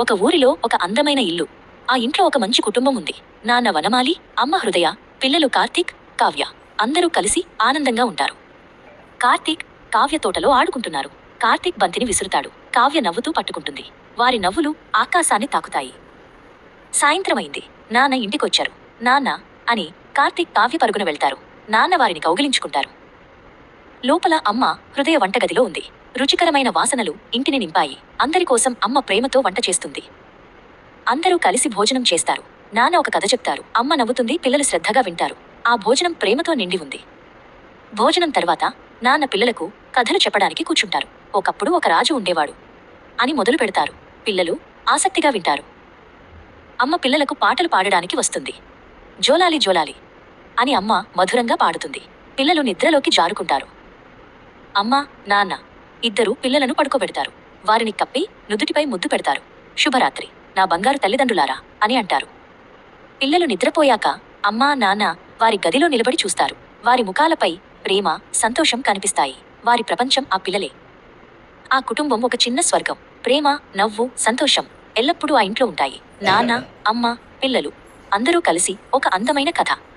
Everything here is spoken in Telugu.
ఒక ఊరిలో ఒక అందమైన ఇల్లు. ఆ ఇంట్లో ఒక మంచి కుటుంబం ఉంది. నాన్న వనమాలి, అమ్మ హృదయ, పిల్లలు కార్తీక్, కావ్య. అందరూ కలిసి ఆనందంగా ఉంటారు. కార్తీక్, కావ్య తోటలో ఆడుకుంటున్నారు. కార్తీక్ బంతిని విసురుతాడు. కావ్య నవ్వుతూ పట్టుకుంటుంది. వారి నవ్వులు ఆకాశాన్ని తాకుతాయి. సాయంత్రమైంది. నాన్న ఇంటికొచ్చారు. నాన్న అని కార్తీక్, కావ్య పరుగున వెళ్తారు. నాన్న వారిని కౌగిలించుకుంటారు. లోపల అమ్మ హృదయ వంటగదిలో ఉంది. రుచికరమైన వాసనలు ఇంటిని నింపాయి. అందరికోసం అమ్మ ప్రేమతో వంట చేస్తుంది. అందరూ కలిసి భోజనం చేస్తారు. నాన్న ఒక కథ చెప్తారు. అమ్మ నవ్వుతుంది, పిల్లలు శ్రద్ధగా వింటారు. ఆ భోజనం ప్రేమతో నిండి ఉంది. భోజనం తర్వాత నాన్న పిల్లలకు కథలు చెప్పడానికి కూర్చుంటారు. ఒకప్పుడు ఒక రాజు ఉండేవాడు అని మొదలు పెడతారు. పిల్లలు ఆసక్తిగా వింటారు. అమ్మ పిల్లలకు పాటలు పాడడానికి వస్తుంది. జోలాలి జోలాలి అని అమ్మ మధురంగా పాడుతుంది. పిల్లలు నిద్రలోకి జారుకుంటారు. అమ్మ, నాన్న ఇద్దరూ పిల్లలను పడుకోబెడతారు. వారిని కప్పి నుదుటిపై ముద్దు పెడతారు. శుభరాత్రి నా బంగారు తల్లిదండ్రులారా అని అంటారు. పిల్లలు నిద్రపోయాక అమ్మా, నాన్న వారి గదిలో నిలబడి చూస్తారు. వారి ముఖాలపై ప్రేమ, సంతోషం కనిపిస్తాయి. వారి ప్రపంచం ఆ పిల్లలే. ఆ కుటుంబం ఒక చిన్న స్వర్గం. ప్రేమ, నవ్వు, సంతోషం ఎల్లప్పుడూ ఆ ఇంట్లో ఉంటాయి. నాన్న, అమ్మ, పిల్లలు అందరూ కలిసి ఒక అందమైన కథ.